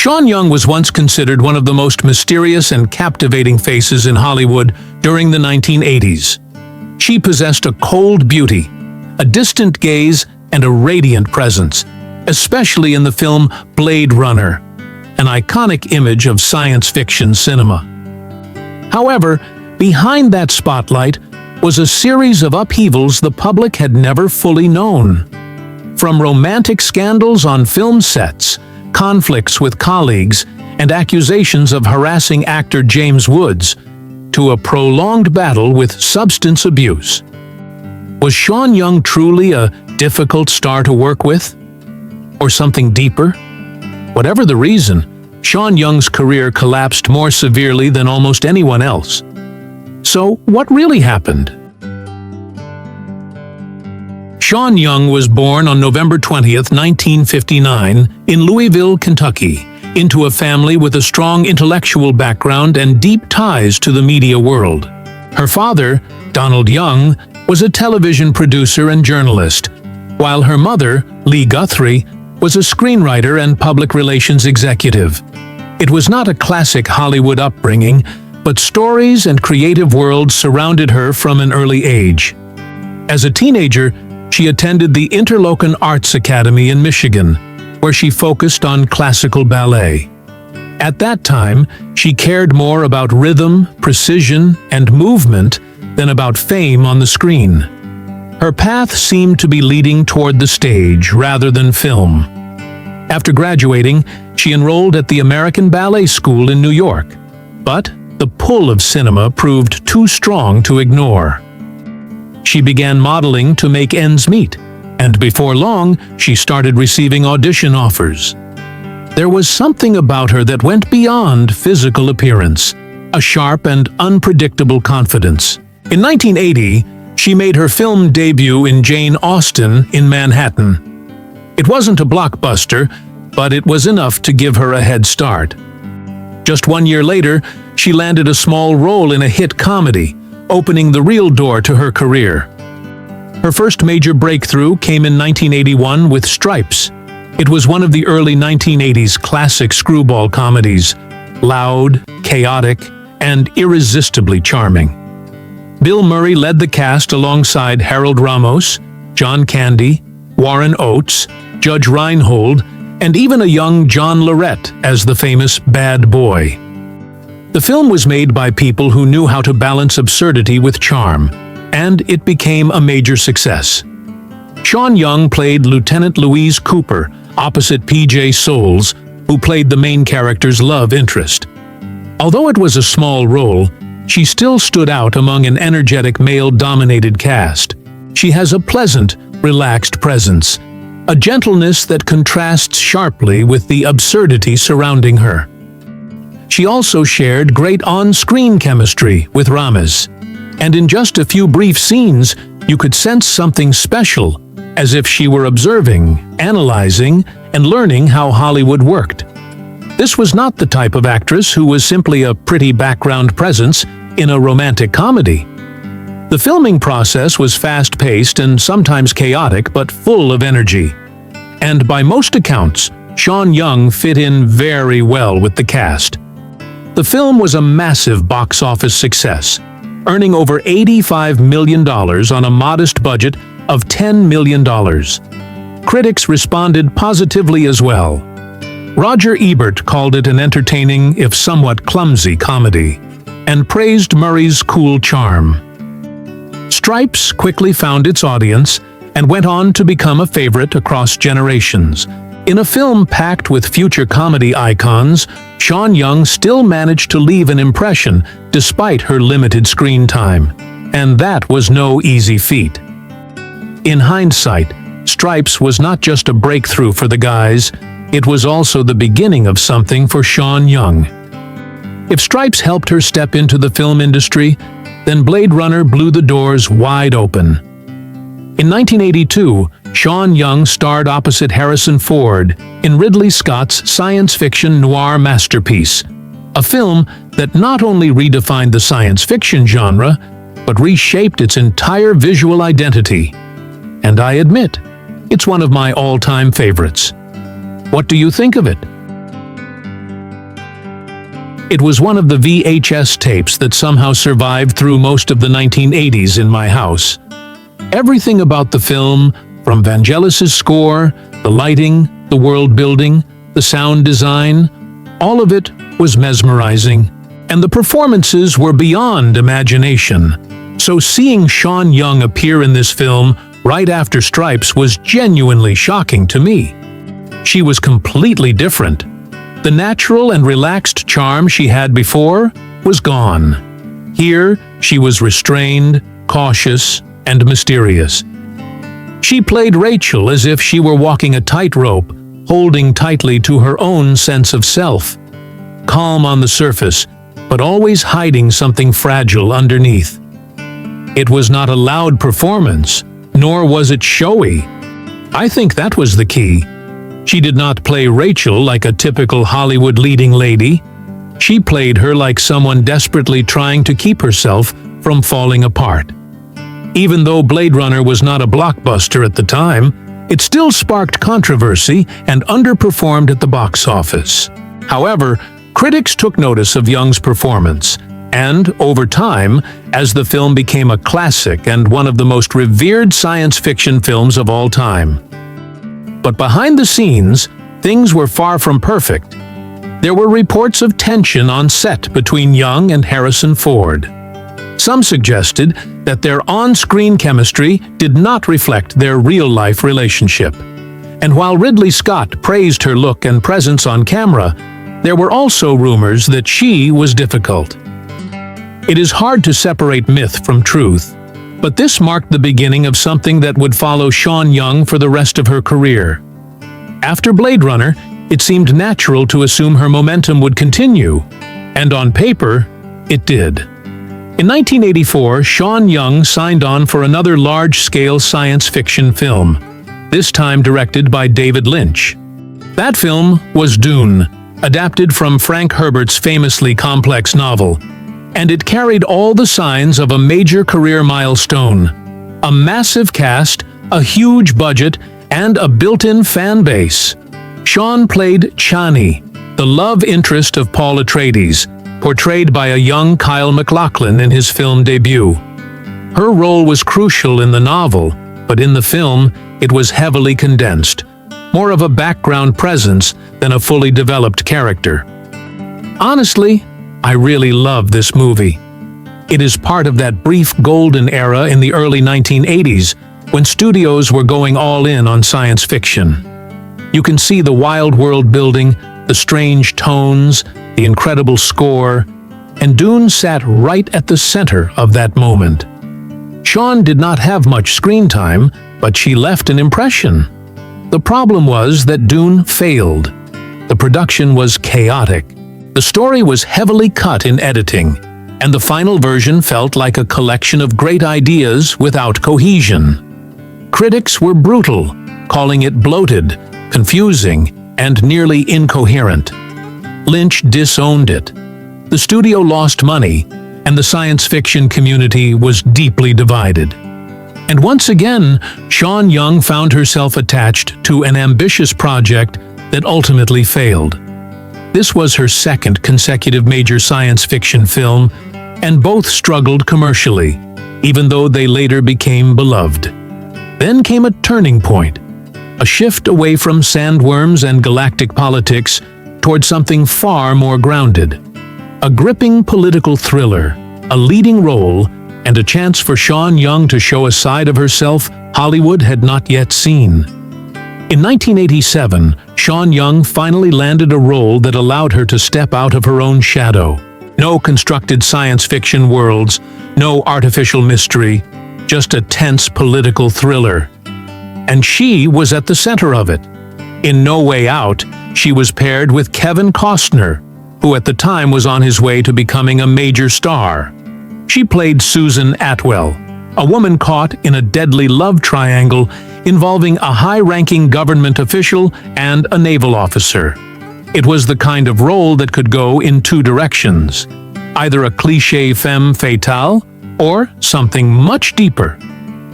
Sean Young was once considered one of the most mysterious and captivating faces in Hollywood during the 1980s. She possessed a cold beauty, a distant gaze, and a radiant presence, especially in the film Blade Runner, an iconic image of science fiction cinema. However, behind that spotlight was a series of upheavals the public had never fully known. From romantic scandals on film sets, conflicts with colleagues, and accusations of harassing actor James Woods, to a prolonged battle with substance abuse. Was Sean Young truly a difficult star to work with? Or something deeper? Whatever the reason, Sean Young's career collapsed more severely than almost anyone else. So, what really happened? Sean Young was born on November 20th, 1959, in Louisville, Kentucky, into a family with a strong intellectual background and deep ties to the media world. Her father, Donald Young, was a television producer and journalist, while her mother, Lee Guthrie, was a screenwriter and public relations executive. It was not a classic Hollywood upbringing, but stories and creative worlds surrounded her from an early age. As a teenager, she attended the Interlochen Arts Academy in Michigan, where she focused on classical ballet. At that time, she cared more about rhythm, precision, and movement than about fame on the screen. Her path seemed to be leading toward the stage rather than film. After graduating, she enrolled at the American Ballet School in New York, but the pull of cinema proved too strong to ignore. She began modeling to make ends meet, and before long, she started receiving audition offers. There was something about her that went beyond physical appearance, a sharp and unpredictable confidence. In 1980, she made her film debut in Jane Austen in Manhattan. It wasn't a blockbuster, but it was enough to give her a head start. Just 1 year later, she landed a small role in a hit comedy, opening the real door to her career. Her first major breakthrough came in 1981 with Stripes. It was one of the early 1980s classic screwball comedies, loud, chaotic, and irresistibly charming. Bill Murray led the cast alongside Harold Ramos, John Candy, Warren Oates, Judge Reinhold, and even a young John Lorette as the famous bad boy. The film was made by people who knew how to balance absurdity with charm, and it became a major success. Sean Young played Lieutenant Louise Cooper opposite P.J. Soles, who played the main character's love interest. Although it was a small role, she still stood out among an energetic male-dominated cast. She has a pleasant, relaxed presence, a gentleness that contrasts sharply with the absurdity surrounding her. She also shared great on-screen chemistry with Ramos, and in just a few brief scenes, you could sense something special, as if she were observing, analyzing, and learning how Hollywood worked. This was not the type of actress who was simply a pretty background presence in a romantic comedy. The filming process was fast-paced and sometimes chaotic, but full of energy. And by most accounts, Sean Young fit in very well with the cast. The film was a massive box office success, earning over $85 million on a modest budget of $10 million. Critics responded positively as well. Roger Ebert called it an entertaining, if somewhat clumsy, comedy, and praised Murray's cool charm. Stripes quickly found its audience and went on to become a favorite across generations. In a film packed with future comedy icons, Sean Young still managed to leave an impression despite her limited screen time, and that was no easy feat. In hindsight, Stripes was not just a breakthrough for the guys, it was also the beginning of something for Sean Young. If Stripes helped her step into the film industry, then Blade Runner blew the doors wide open. In 1982, Sean Young starred opposite Harrison Ford in Ridley Scott's science fiction noir masterpiece, a film that not only redefined the science fiction genre, but reshaped its entire visual identity. And I admit, it's one of my all-time favorites. What do you think of it? It was one of the VHS tapes that somehow survived through most of the 1980s in my house. Everything about the film, from Vangelis's score, the lighting, the world building, the sound design, all of it was mesmerizing, and the performances were beyond imagination. So seeing Sean Young appear in this film right after Stripes was genuinely shocking to me. She was completely different. The natural and relaxed charm she had before was gone. Here, she was restrained, cautious, and mysterious. She played Rachel as if she were walking a tightrope, holding tightly to her own sense of self. Calm on the surface, but always hiding something fragile underneath. It was not a loud performance, nor was it showy. I think that was the key. She did not play Rachel like a typical Hollywood leading lady. She played her like someone desperately trying to keep herself from falling apart. Even though Blade Runner was not a blockbuster at the time, it still sparked controversy and underperformed at the box office. However, critics took notice of Young's performance, and, over time, as the film became a classic and one of the most revered science fiction films of all time. But behind the scenes, things were far from perfect. There were reports of tension on set between Young and Harrison Ford. Some suggested that their on-screen chemistry did not reflect their real-life relationship. And while Ridley Scott praised her look and presence on camera, there were also rumors that she was difficult. It is hard to separate myth from truth, but this marked the beginning of something that would follow Sean Young for the rest of her career. After Blade Runner, it seemed natural to assume her momentum would continue, and on paper, it did. In 1984, Sean Young signed on for another large-scale science fiction film, this time directed by David Lynch. That film was Dune, adapted from Frank Herbert's famously complex novel, and it carried all the signs of a major career milestone. A massive cast, a huge budget, and a built-in fan base. Sean played Chani, the love interest of Paul Atreides, portrayed by a young Kyle MacLachlan in his film debut. Her role was crucial in the novel, but in the film, it was heavily condensed, more of a background presence than a fully developed character. Honestly, I really love this movie. It is part of that brief golden era in the early 1980s when studios were going all in on science fiction. You can see the wild world building, the strange tones, the incredible score, and Dune sat right at the center of that moment. Sean did not have much screen time, but she left an impression. The problem was that Dune failed. The production was chaotic. The story was heavily cut in editing, and the final version felt like a collection of great ideas without cohesion. Critics were brutal, calling it bloated, confusing, and nearly incoherent. Lynch disowned it. The studio lost money, and the science fiction community was deeply divided. And once again, Sean Young found herself attached to an ambitious project that ultimately failed. This was her second consecutive major science fiction film, and both struggled commercially, even though they later became beloved. Then came a turning point, a shift away from sandworms and galactic politics toward something far more grounded. A gripping political thriller, a leading role, and a chance for Sean Young to show a side of herself Hollywood had not yet seen. In 1987, Sean Young finally landed a role that allowed her to step out of her own shadow. No constructed science fiction worlds, no artificial mystery, just a tense political thriller. And she was at the center of it. In No Way Out, she was paired with Kevin Costner, who at the time was on his way to becoming a major star. She played Susan Atwell, a woman caught in a deadly love triangle involving a high-ranking government official and a naval officer. It was the kind of role that could go in two directions, either a cliché femme fatale or something much deeper.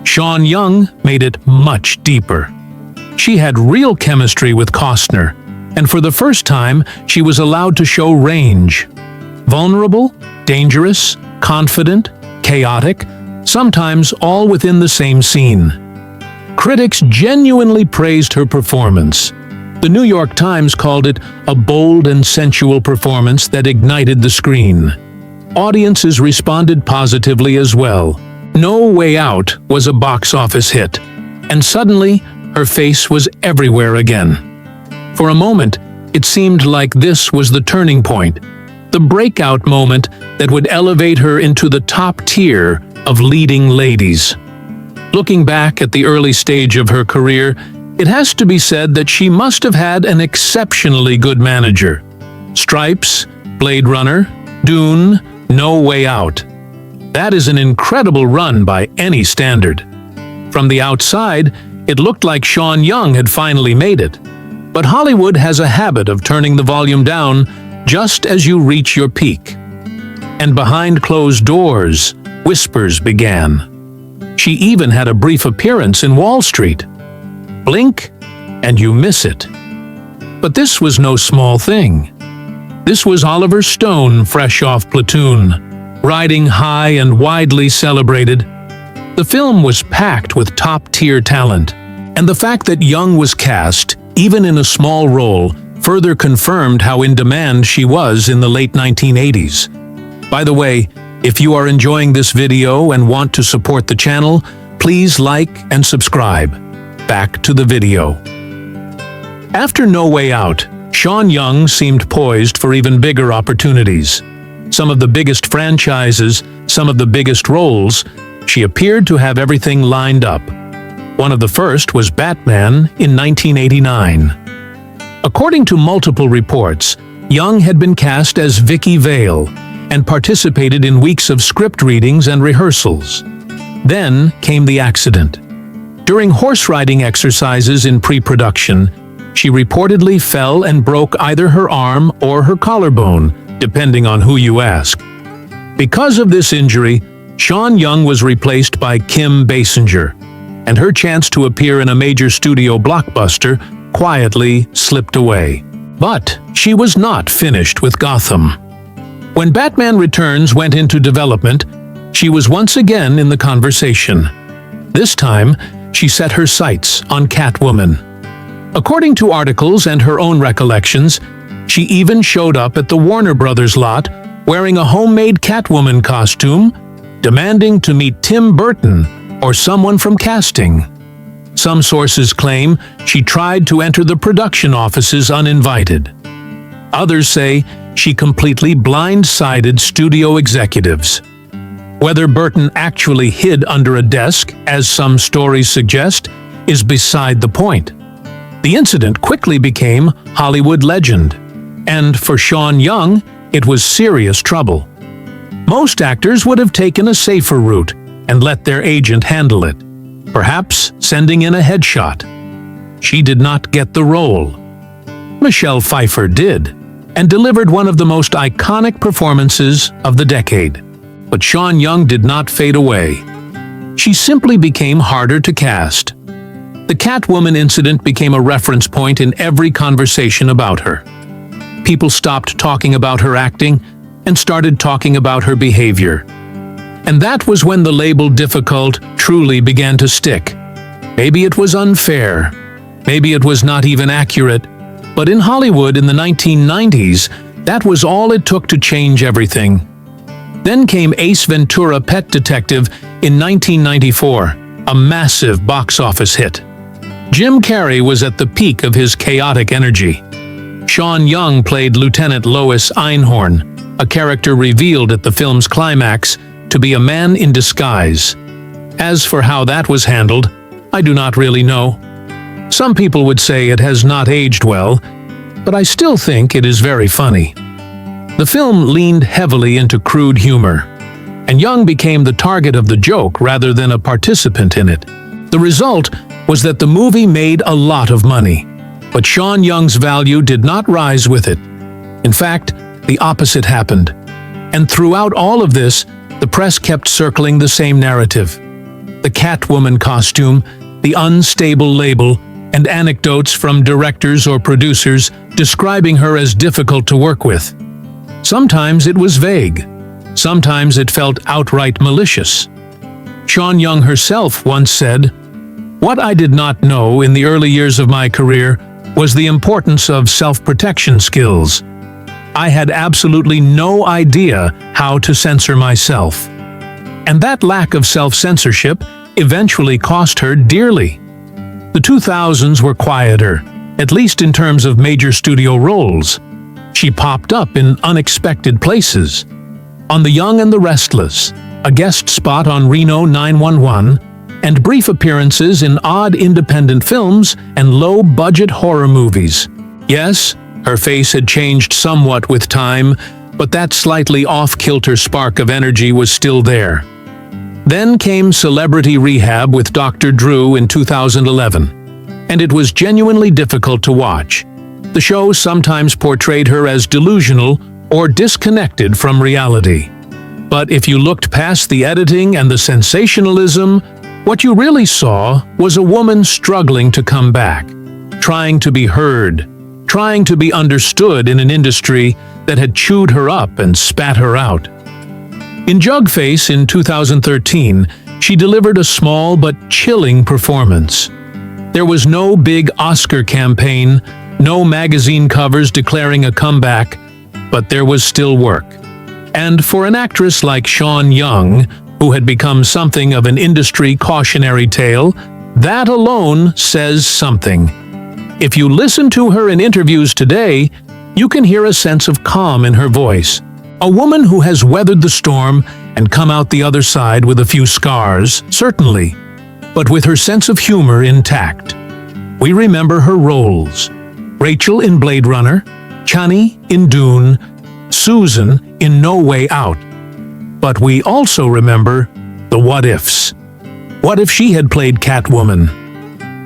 Sean Young made it much deeper. She had real chemistry with Costner, and for the first time, she was allowed to show range. Vulnerable, dangerous, confident, chaotic, sometimes all within the same scene. Critics genuinely praised her performance. The New York Times called it a bold and sensual performance that ignited the screen. Audiences responded positively as well. No Way Out was a box office hit, and suddenly her face was everywhere again. For a moment, it seemed like this was the turning point, the breakout moment that would elevate her into the top tier of leading ladies. Looking back at the early stage of her career, it has to be said that she must have had an exceptionally good manager. Stripes, Blade Runner, Dune, No Way Out. That is an incredible run by any standard. From the outside, it looked like Sean Young had finally made it. But Hollywood has a habit of turning the volume down just as you reach your peak. And behind closed doors, whispers began. She even had a brief appearance in Wall Street. Blink, and you miss it. But this was no small thing. This was Oliver Stone, fresh off Platoon, riding high and widely celebrated. The film was packed with top-tier talent, and the fact that Young was cast, even in a small role, further confirmed how in demand she was in the late 1980s. By the way, if you are enjoying this video and want to support the channel, please like and subscribe. Back to the video. After No Way Out, Sean Young seemed poised for even bigger opportunities. Some of the biggest franchises, some of the biggest roles, she appeared to have everything lined up. One of the first was Batman in 1989. According to multiple reports, Young had been cast as Vicky Vale and participated in weeks of script readings and rehearsals. Then came the accident. During horse riding exercises in pre-production, she reportedly fell and broke either her arm or her collarbone, depending on who you ask. Because of this injury, Sean Young was replaced by Kim Basinger, and her chance to appear in a major studio blockbuster quietly slipped away. But she was not finished with Gotham. When Batman Returns went into development, she was once again in the conversation. This time, she set her sights on Catwoman. According to articles and her own recollections, she even showed up at the Warner Brothers lot wearing a homemade Catwoman costume, demanding to meet Tim Burton or someone from casting. Some sources claim she tried to enter the production offices uninvited. Others say she completely blindsided studio executives. Whether Burton actually hid under a desk, as some stories suggest, is beside the point. The incident quickly became Hollywood legend, and for Sean Young, it was serious trouble. Most actors would have taken a safer route and let their agent handle it, perhaps sending in a headshot. She did not get the role. Michelle Pfeiffer did, and delivered one of the most iconic performances of the decade. But Sean Young did not fade away. She simply became harder to cast. The Catwoman incident became a reference point in every conversation about her. People stopped talking about her acting and started talking about her behavior. And that was when the label difficult truly began to stick. Maybe it was unfair. Maybe it was not even accurate. But in Hollywood in the 1990s, that was all it took to change everything. Then came Ace Ventura: Pet Detective in 1994, a massive box office hit. Jim Carrey was at the peak of his chaotic energy. Sean Young played Lieutenant Lois Einhorn, a character revealed at the film's climax to be a man in disguise. As for how that was handled, I do not really know. Some people would say it has not aged well, but I still think it is very funny. The film leaned heavily into crude humor, and Young became the target of the joke rather than a participant in it. The result was that the movie made a lot of money, but Sean Young's value did not rise with it. In fact, the opposite happened. And throughout all of this, the press kept circling the same narrative. The Catwoman costume, the unstable label, and anecdotes from directors or producers describing her as difficult to work with. Sometimes it was vague. Sometimes it felt outright malicious. Sean Young herself once said, "What I did not know in the early years of my career was the importance of self-protection skills. I had absolutely no idea how to censor myself." And that lack of self-censorship eventually cost her dearly. The 2000s were quieter, at least in terms of major studio roles. She popped up in unexpected places. On The Young and the Restless, a guest spot on Reno 911, and brief appearances in odd independent films and low-budget horror movies. Yes, her face had changed somewhat with time, but that slightly off-kilter spark of energy was still there. Then came Celebrity Rehab with Dr. Drew in 2011, and it was genuinely difficult to watch. The show sometimes portrayed her as delusional or disconnected from reality. But if you looked past the editing and the sensationalism, what you really saw was a woman struggling to come back, trying to be heard, trying to be understood in an industry that had chewed her up and spat her out. In Jugface in 2013, she delivered a small but chilling performance. There was no big Oscar campaign, no magazine covers declaring a comeback, but there was still work. And for an actress like Sean Young, who had become something of an industry cautionary tale, that alone says something. If you listen to her in interviews today, you can hear a sense of calm in her voice. A woman who has weathered the storm and come out the other side with a few scars, certainly, but with her sense of humor intact. We remember her roles: Rachel in Blade Runner, Chani in Dune, Susan in No Way Out. But we also remember the what-ifs. What if she had played Catwoman?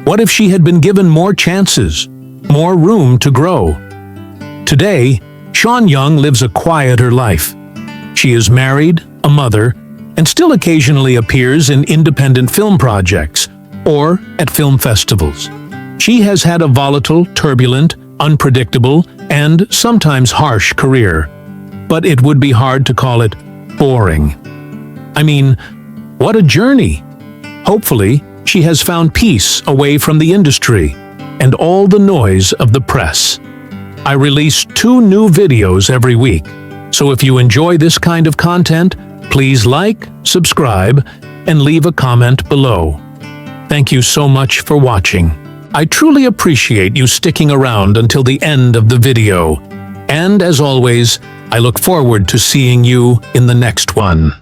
What if she had been given more chances, more room to grow? Today, Sean Young lives a quieter life. She is married, a mother, and still occasionally appears in independent film projects or at film festivals. She has had a volatile, turbulent, unpredictable, and sometimes harsh career. But it would be hard to call it boring. I mean, what a journey! Hopefully, she has found peace away from the industry and all the noise of the press. I release 2 new videos every week, so if you enjoy this kind of content, please like, subscribe, and leave a comment below. Thank you so much for watching. I truly appreciate you sticking around until the end of the video. And as always, I look forward to seeing you in the next one.